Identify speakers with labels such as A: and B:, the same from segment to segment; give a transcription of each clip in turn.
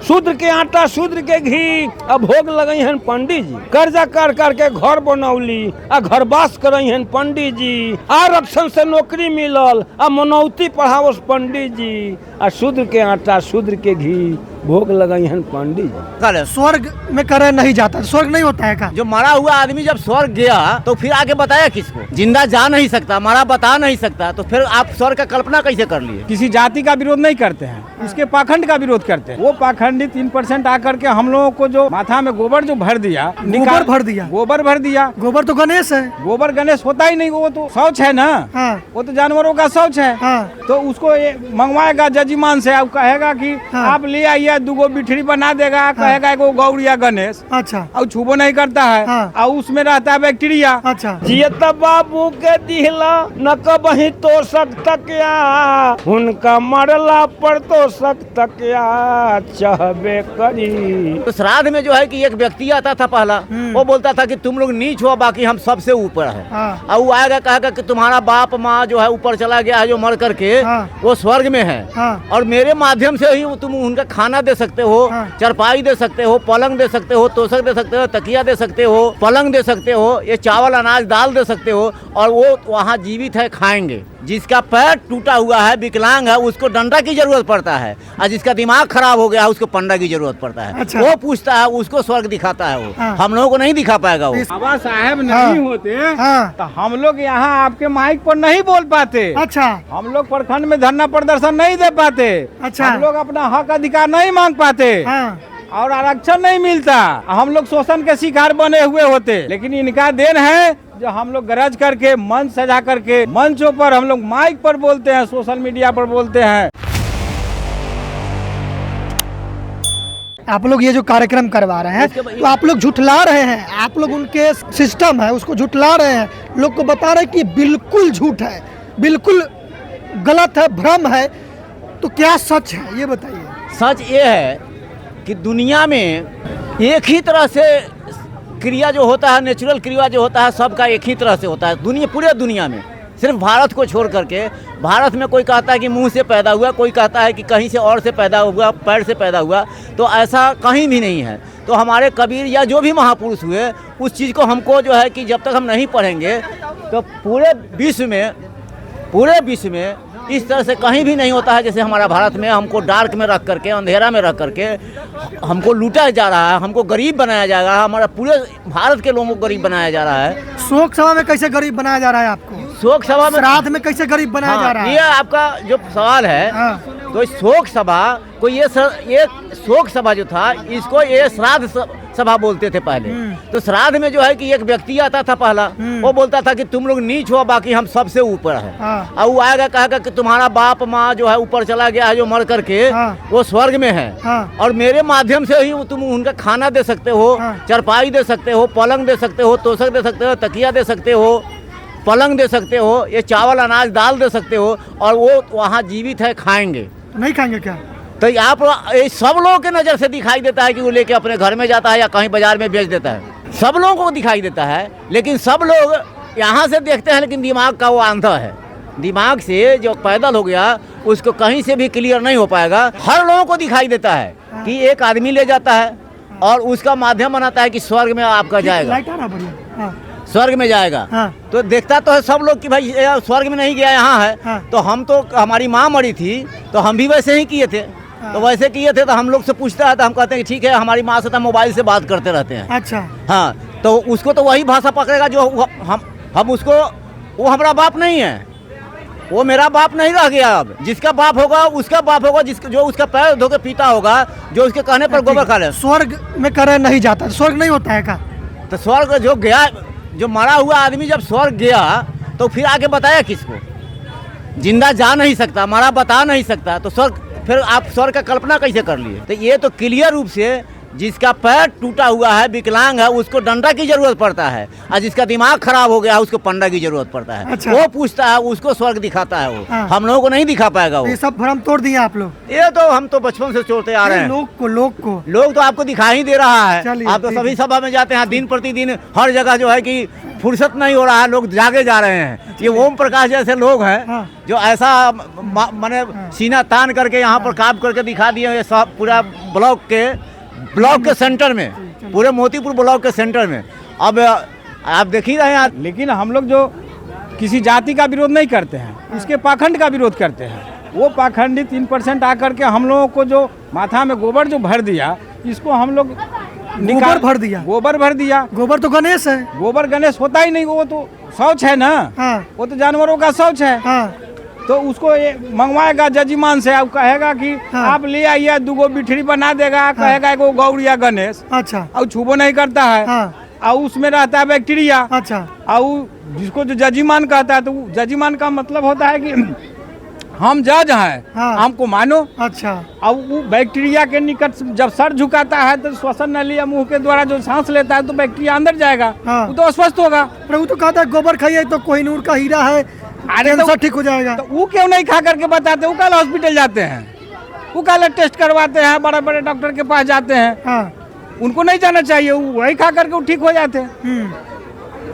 A: शूद्र के आटा शूद्र के घी। अब भोग लगई हन पंडित जी, कर्जा कर के घर बनौली आ घरवास करई हन पंडित जी। आरक्षण से नौकरी मिलल आ मनौती पढ़ावस पंडित जी। आ शूद्र के आटा शूद्र के घी भोग लगई हन पंडित जी।
B: स्वर्ग में करे नहीं जाता, स्वर्ग नहीं होता है का?
C: जो मरा हुआ आदमी जब स्वर्ग गया तो फिर आगे बताया किसको? जिंदा जा नहीं सकता, मरा बता नहीं सकता, तो फिर आप स्वर्ग का कल्पना कैसे कर लिए?
D: किसी जाति का विरोध नहीं करते हैं, इसके पाखंड का विरोध करते हैं। वो पाखंडी 3% आकर के हम लोगों को जो माथा में गोबर जो भर दिया,
B: गोबर भर दिया,
D: गोबर
B: तो गणेश है।
D: गोबर गणेश होता ही नहीं, वो तो शौच है ना।
B: हाँ।
D: वो तो जानवरों का शौच है।
B: हाँ।
D: तो उसको मंगवाएगा जजीमान से, अब कहेगा कि
B: हाँ।
D: आप ले आइए, दुगो बिठरी बना देगा, कहेगा एगो गौरिया गणेश।
B: अच्छा।
D: और छुबो नहीं करता है।
B: हाँ।
D: और उसमें रहता है बैक्टीरिया।
B: अच्छा।
A: जियत बाबू के दिहला न कबही तो सकतकिया, उनका मरला पर तो सकतकिया चाहबे करी।
C: तो श्राद्ध में जो है कि एक व्यक्ति आता था पहला, वो बोलता था कि तुम लोग नीच हो, बाकी हम सबसे ऊपर है।
B: हाँ।
C: और वो आएगा कहेगा कि तुम्हारा बाप माँ जो है ऊपर चला गया है, जो मर करके
B: हाँ।
C: वो स्वर्ग में है।
B: हाँ।
C: और मेरे माध्यम से ही तुम उनका खाना दे सकते हो।
B: हाँ।
C: चरपाई दे सकते हो, पलंग दे सकते हो, तोशक दे सकते हो, तकिया दे सकते हो, पलंग दे सकते हो, ये चावल अनाज दाल दे सकते हो। और वो वहाँ जीवित है, खाएंगे। जिसका पैर टूटा हुआ है, विकलांग है, उसको डंडा की जरूरत पड़ता है। और जिसका दिमाग खराब हो गया है, उसको पंडा की जरूरत पड़ता है।
B: अच्छा।
C: वो पूछता है, उसको स्वर्ग दिखाता है वो।
B: हाँ।
C: हम लोगों को नहीं दिखा पाएगा वो।
D: बाबा साहब
B: हाँ।
D: नहीं होते
B: हाँ।
D: तो हम लोग यहाँ आपके माइक पर नहीं बोल पाते।
B: अच्छा।
D: हम लोग प्रखंड में धरना प्रदर्शन नहीं दे पाते।
B: अच्छा।
D: हम लोग अपना हक अधिकार नहीं मांग पाते।
B: हाँ।
D: और आरक्षण नहीं मिलता, हम लोग शोषण के शिकार बने हुए होते। लेकिन इनका देन है जो हम लोग गरज करके, मंच सजा करके, मंचों पर हम लोग माइक पर बोलते हैं, सोशल मीडिया पर बोलते हैं।
B: आप लोग ये जो कार्यक्रम करवा रहे हैं तो आप लोग झुठला रहे हैं, आप लोग उनके सिस्टम है उसको झुठला रहे हैं, लोग को बता रहे हैं कि बिल्कुल झूठ है, बिल्कुल गलत है, भ्रम है। तो क्या सच है ये बताइए।
C: सच ये है कि दुनिया में एक ही तरह से क्रिया जो होता है, नेचुरल क्रिया जो होता है, सबका एक ही तरह से होता है दुनिया, पूरे दुनिया में। सिर्फ भारत को छोड़ करके, भारत में कोई कहता है कि मुंह से पैदा हुआ, कोई कहता है कि कहीं से और से पैदा हुआ, पैर से पैदा हुआ, तो ऐसा कहीं भी नहीं है। तो हमारे कबीर या जो भी महापुरुष हुए, उस चीज़ को हमको जो है कि जब तक हम नहीं पढ़ेंगे तो पूरे विश्व में इस तरह से कहीं भी नहीं होता है। जैसे हमारा भारत में हमको डार्क में रख करके, अंधेरा में रख करके हमको लूटा जा रहा है, हमको गरीब बनाया जा रहा है, हमारा पूरे भारत के लोगों को गरीब बनाया जा रहा है।
B: शोक सभा में कैसे गरीब बनाया जा रहा है आपको?
C: शोक सभा में,
B: श्राद्ध में कैसे गरीब बनाया जा रहा है?
C: ये आपका जो सवाल है।
B: हाँ।
C: तो शोक सभा को ये शोक सभा जो था, इसको ये श्राद्ध सभा बोलते थे पहले। तो श्राद्ध में जो है कि एक व्यक्ति आता था पहला, वो बोलता था कि तुम लोग नीच हो, बाकी हम सबसे ऊपर है।
B: हाँ।
C: और वो आएगा कहेगा कि तुम्हारा बाप माँ जो है ऊपर चला गया है, जो मर करके
B: हाँ।
C: वो स्वर्ग में है।
B: हाँ।
C: और मेरे माध्यम से ही तुम उनका खाना दे सकते हो।
B: हाँ।
C: चरपाई दे सकते हो, पलंग दे सकते हो, तोशक दे सकते हो, तकिया दे सकते हो, पलंग दे सकते हो, ये चावल अनाज दाल दे सकते हो। और वो वहाँ जीवित है, खाएंगे।
B: नहीं खाएंगे क्या?
C: तो आप ये सब लोगों के नज़र से दिखाई देता है कि वो लेके अपने घर में जाता है या कहीं बाजार में बेच देता है। सब लोगों को दिखाई देता है, लेकिन सब लोग यहाँ से देखते हैं, लेकिन दिमाग का वो अंधा है। दिमाग से जो पैदल हो गया उसको कहीं से भी क्लियर नहीं हो पाएगा। हर लोगों को दिखाई देता है कि एक आदमी ले जाता है और उसका माध्यम बनाता है कि स्वर्ग में आपका जाएगा,
B: लाइट आ रहा बढ़िया। हाँ।
C: स्वर्ग में जाएगा।
B: हाँ।
C: तो देखता तो है सब लोग कि भाई स्वर्ग में नहीं गया, यहाँ है।
B: हाँ।
C: तो हम तो, हमारी माँ मरी थी तो हम भी वैसे ही किए थे। तो वैसे किए थे, तो हम लोग से पूछता है तो हम कहते हैं कि ठीक है, हमारी माँ से तो मोबाइल से बात करते रहते हैं।
B: अच्छा।
C: हाँ, तो उसको तो वही भाषा पकड़ेगा जो हम उसको, वो हमारा बाप नहीं है, वो मेरा बाप नहीं रह गया। अब जिसका बाप होगा उसका बाप होगा, जो उसका पैर धो के पीता होगा, जो उसके कहने पर गोबर खा ले।
B: स्वर्ग में करे नहीं जाता, स्वर्ग नहीं होता है का?
C: तो स्वर्ग जो गया, जो मरा हुआ आदमी जब स्वर्ग गया तो फिर आगे बताया किसको? जिंदा जा नहीं सकता, मरा बता नहीं सकता, तो स्वर्ग, फिर आप स्वर्ग का कल्पना कैसे कर लिए? तो ये तो क्लियर रूप से जिसका पैर टूटा हुआ है, विकलांग है, उसको डंडा की जरूरत पड़ता है, और जिसका दिमाग खराब हो गया है उसको पंडा की जरूरत पड़ता है।
B: अच्छा।
C: वो पूछता है, उसको स्वर्ग दिखाता है वो।
B: हाँ।
C: हम लोगों को नहीं दिखा पाएगा वो।
B: ये सब भ्रम तोड़ दिए आप लोग।
C: ये तो हम तो बचपन से छोड़ते आ रहे हैं।
B: लोग को
C: तो आपको दिखाई दे रहा है।
B: चलिए,
C: आप तो
B: ठीक
C: सभी
B: है।
C: सभा में जाते हैं, दिन प्रतिदिन हर जगह जो है कि फुर्सत नहीं हो रहा है, लोग जागे जा रहे हैं। ये ओम प्रकाश जैसे लोग हैं
B: हाँ।
C: जो ऐसा माने सीना तान करके यहाँ पर काम करके दिखा दिए। ये सब पूरा ब्लॉक के सेंटर में, पूरे मोतीपुर ब्लॉक के सेंटर में। अब आप देख ही रहे हैं।
D: लेकिन हम लोग जो किसी जाति का विरोध नहीं करते हैं, उसके पाखंड का विरोध करते हैं। वो पाखंडी 3% आकर के हम लोगों को जो माथा में गोबर जो भर दिया, इसको हम लोग
B: गोबर भर दिया।
D: गोबर
B: तो गणेश है।
D: गोबर गणेश होता ही नहीं, वो तो शौच है ना।
B: हाँ।
D: वो तो जानवरों का शौच है।
B: हाँ।
D: तो उसको ये मंगवाएगा जजीमान से, अब कहेगा कि
B: हाँ।
D: आप ले आइए, 2 बिठरी बना देगा, कहेगा एगो गौड़िया गणेश।
B: अच्छा।
D: और छुबो नहीं करता है।
B: हाँ।
D: और उसमें रहता है बैक्टीरिया।
B: अच्छा।
D: और जिसको जो जजीमान कहता है, तो जजीमान का मतलब होता है कि हम जज हैं।
B: हाँ।
D: हमको मानो।
B: अच्छा।
D: अब वो बैक्टीरिया के निकट जब सर झुकाता है तो श्वसन नली या मुंह के द्वारा जो सांस लेता है तो बैक्टीरिया अंदर जाएगा।
B: हाँ।
D: वो तो अस्वस्थ होगा।
B: प्रभु तो कहता है गोबर खाइए तो कोहिनूर का हीरा है, कैंसर ठीक हो जाएगा।
D: तो वो क्यों नहीं खा करके बताते? वो कल हॉस्पिटल जाते हैं, वो कल टेस्ट करवाते हैं, बड़े बड़े डॉक्टर के पास जाते हैं।
B: हाँ।
D: उनको नहीं जाना चाहिए, वो वही खा करके वो ठीक हो जाते हैं।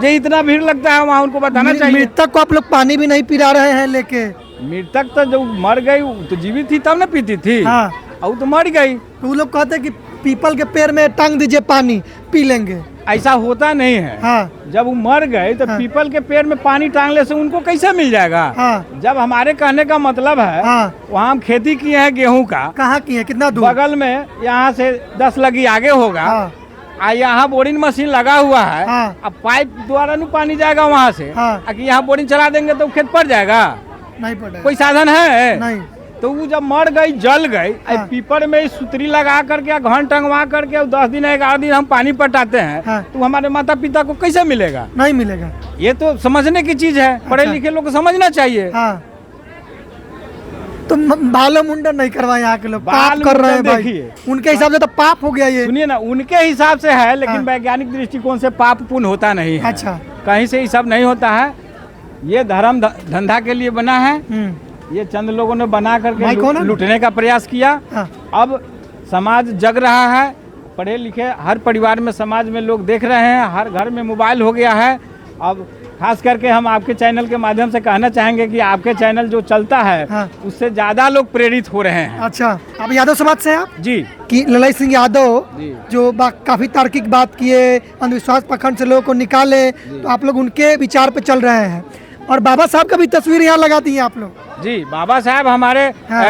D: जो इतना भीड़ लगता है वहाँ उनको बताना चाहिए।
B: मृतक को आप लोग पानी भी नहीं पिला रहे हैं लेके।
D: मृतक तो जो मर गई तो जीवित थी तब ना पीती थी।
B: हाँ।
D: और तो मर गई।
B: तो वो लोग कहते हैं कि पीपल के पेड़ में टांग दीजिए पानी, पी लेंगे।
D: ऐसा होता नहीं है।
B: हाँ।
D: जब वो मर गए तो
B: हाँ।
D: पीपल के पेड़ में पानी टांगने से उनको कैसे मिल जाएगा?
B: हाँ।
D: जब हमारे कहने का मतलब है,
B: हाँ।
D: वहाँ हम खेती किए हैं गेहूं का।
B: कहाँ की है, कितना दूर?
D: बगल में यहाँ से 10 लगी आगे होगा।
B: हाँ।
D: यहाँ बोरिंग मशीन लगा हुआ है।
B: हाँ।
D: अब पाइप द्वारा नहीं पानी जाएगा वहाँ से।
B: हाँ।
D: कि यहाँ बोरिंग चला देंगे तो खेत पड़ जाएगा?
B: नहीं पड़ेगा।
D: कोई साधन है?
B: नहीं।
D: तो वो जब मर गई, जल गई,
B: हाँ।
D: पीपर में सुतरी लगा करके घन टंगवा करके 10 दिन 11 दिन हम पानी पटाते हैं।
B: हाँ।
D: तो हमारे माता पिता को कैसे मिलेगा?
B: नहीं मिलेगा।
D: ये तो समझने की चीज है। पढ़े लिखे लोग को समझना चाहिए।
B: हाँ। तो बालो मुंडन नहीं करवाए यहाँ के लोग, पाप
D: बाल
B: कर रहे हैं
D: मुंडन
B: भाई।
D: देखिए।
B: उनके हिसाब से तो पाप हो गया ये।
D: सुनिए ना, उनके हिसाब से है, लेकिन
B: हाँ।
D: वैज्ञानिक दृष्टिकोण से पाप पुण्य होता नहीं है।
B: अच्छा।
D: कहीं से ये सब नहीं होता है। ये धर्म धंधा के लिए बना है। ये चंद लोगों ने बना करके
B: भाई कौन है?
D: लूटने का प्रयास किया।
B: हाँ।
D: अब समाज जग रहा है। पढ़े लिखे हर परिवार में, समाज में लोग देख रहे हैं, हर घर में मोबाइल हो गया है। अब खास करके हम आपके चैनल के माध्यम से कहना चाहेंगे कि आपके चैनल जो चलता है,
B: हाँ।
D: उससे ज्यादा लोग प्रेरित हो रहे हैं।
B: अच्छा। अब यादव समाज से हैं आप?
D: जी।
B: कि ललाई सिंह यादव
D: जी।
B: जो काफी तार्किक बात किए, अंधविश्वास पखंड से लोगों को निकाले, तो आप लोग उनके विचार पे चल रहे हैं। और बाबा साहब का भी तस्वीर यहाँ लगा दी है आप लोग।
D: जी, बाबा साहब हमारे
B: हाँ।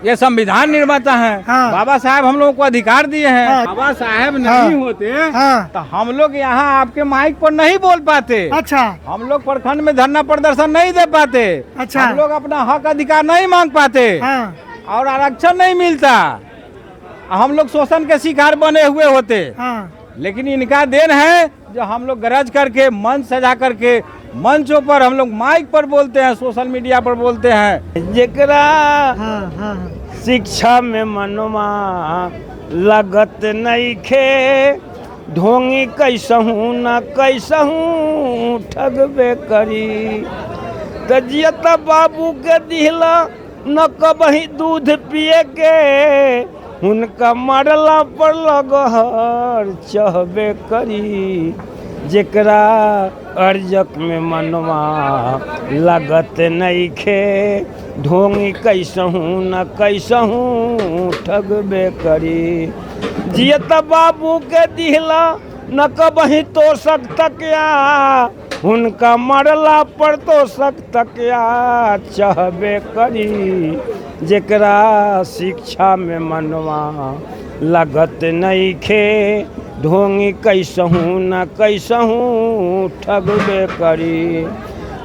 D: ये संविधान निर्माता हैं।
B: हाँ।
D: बाबा साहब हम लोगों को अधिकार दिए हैं।
B: हाँ।
D: बाबा साहब नहीं
B: हाँ।
D: होते
B: हाँ।
D: तो हम लोग यहाँ आपके माइक पर नहीं बोल पाते।
B: अच्छा।
D: हम लोग प्रखंड में धरना प्रदर्शन नहीं दे पाते।
B: अच्छा।
D: हम लोग अपना हक अधिकार नहीं मांग पाते।
B: हाँ।
D: और आरक्षण नहीं मिलता। हम लोग शोषण के शिकार बने हुए होते।
B: हाँ।
D: लेकिन इनका देन है जो हम लोग गरज करके, मन सजा करके, मंचों पर हम लोग माइक पर बोलते हैं, सोशल मीडिया पर बोलते हैं।
A: जेकरा
B: हाँ। हाँ।
A: शिक्षा में मनवा लगत नहीं खे, ढोंगी कैसहू न कैसहू ठगबे करी। तजियत बाबू के दिहला न कबही दूध पिए के, उनका मरला पर लगहर चहबे करी। जेकरा अर्जक में मनवा लगत नहीं खे, ढोंगी कैसहू न कैसहू ठगबे करी। जियत बाबू के दिहला न कबही तो सकतकिया, उनका मरला पर तो सकतकिया चहबे करी। जेकरा शिक्षा में मनवा लगत नहीं खे, ढोंगी कैसहू न कैसहू ठगबे करी।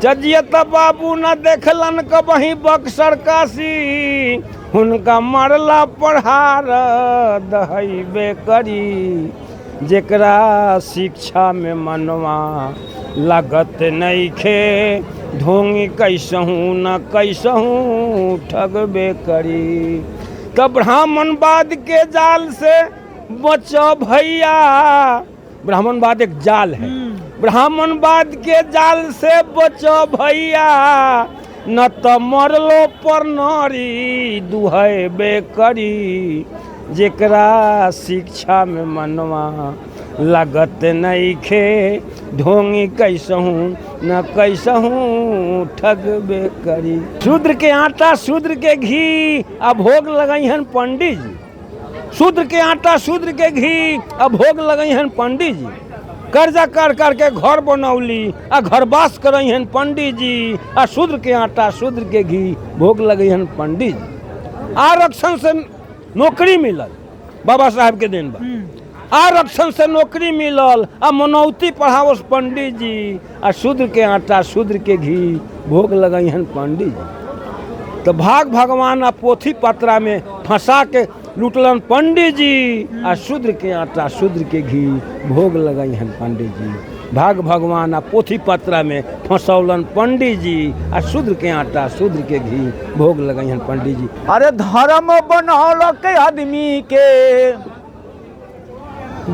A: जजियत बाबू न देखलन कबही बक्सर काशी, उनका मरला पढ़ार दहबे करी। जेकरा शिक्षा में मनवा लगत नहीं खे, ढोंगी कैसहू न कैसहू ठगबे करी। तो ब्राह्मणवाद के जाल से बचो भैया। ब्राह्मणवाद एक जाल है, ब्राह्मणवाद के जाल से बचो भैया, न तो मरलो पर नारी दुहै बेकरी। जेकरा शिक्षा में मनवा लागत नइखे, ढोंगी कैसहूँ न कैसहूँ ठगबे करी। शूद्र के आटा शूद्र के घी आ भोग लगई हन पंडित जी। शूद्र के आटा शूद्र के घी आ भोग लगई हन पंडित जी। कर्जा कर कर के घर बनौली आ घरवास करई हन पंडित जी। आ शूद्र के आटा शूद्र के घी भोग लगई हन पंडित जी। आरक्षण से नौकरी मिलल, बाबा साहब के दिन बा। आरक्षण से नौकरी मिलल आ मनौती पढ़ावस पंडित जी। आ शूद्र के आटा शूद्र के घी भोग लगई हन पंडित जी। तो भाग भगवान आ पोथी पत्रा में फंसा के लुटलन पंडित जी। आ शूद्र के आटा शूद्र के घी भोग लगई हन पंडित जी। भाग भगवान आ पोथी पत्रा में फंसौलन पंडित जी। आ शूद्र के आटा शूद्र के घी भोग लगई हन पंडित जी।
C: अरे धर्म बनौलक आदमी के,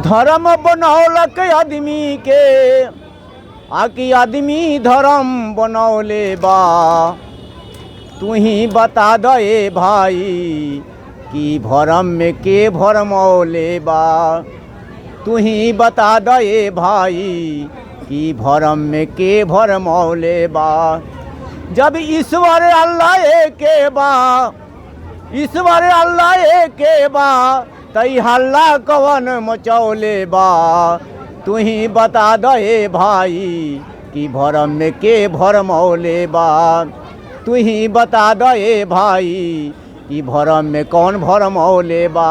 C: धर्म बनौलक आदमी के, आकि आदमी धर्म बनौले बा। तू ही बता दे भाई कि भरम में के भरमौले बा। तू ही बता दे भाई कि भरम में के भरमौले बा। जब ईश्वर अल्लाह एके बा, ईश्वर अल्लाह एके बा, तई हल्ला कवन मचौले बा। तू ही बता दे भाई कि भरम में के भरमौले बा। तू ही बता दे भाई कि भरम में कौन भरमौले बा।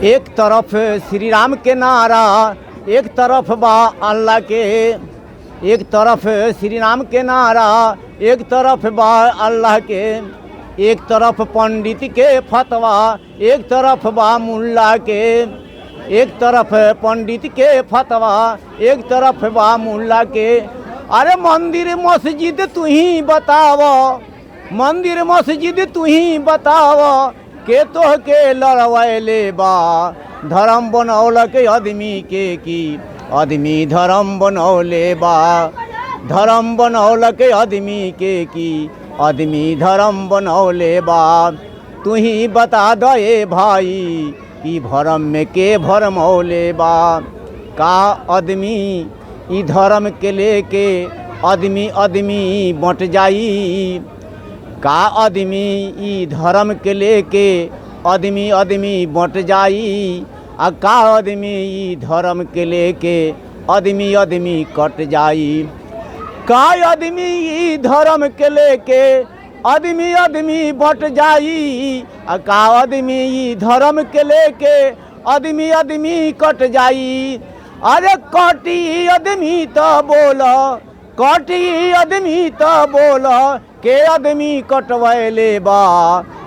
C: एक तरफ श्री राम के नारा, एक तरफ बा अल्लाह के। एक तरफ श्री राम के नारा, एक तरफ बा अल्लाह के। एक तरफ पंडित के फतवा, एक तरफ बा मुल्ला के। एक तरफ पंडित के फतवा, एक तरफ बा मुल्ला के। अरे मंदिर मस्जिद तू ही बताव, मंदिर मस्जिद तू ही बताव, के तो के लड़वैले बा। धर्म बनौलक आदमी के की आदमी धर्म बनौले बा। धर्म बनौलक आदमी के की आदमी धर्म बनौले बा। तू ही बता दे भाई कि भरम में के भरमौले बा। का आदमी ई धर्म के लेके आदमी आदमी बंट जाई। का आदमी ई धर्म के लेके आदमी आदमी बंट जाई। आ का आदमी ई धर्म के लेके आदमी आदमी कट जाई। का आदमी ई धर्म के लेके आदमी आदमी बंट जाई। आ का आदमी ई धर्म के लेके आदमी आदमी कट जाई। अरे कटी आदमी तो बोल, कटी आदमी तो बोल, के आदमी कटवैले बा।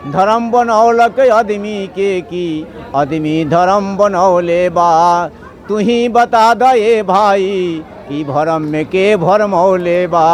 C: धर्म बनौलक आदमी के की आदमी धर्म बनौले बा। तू ही बता दे भाई कि भरम में के भरमौले बा।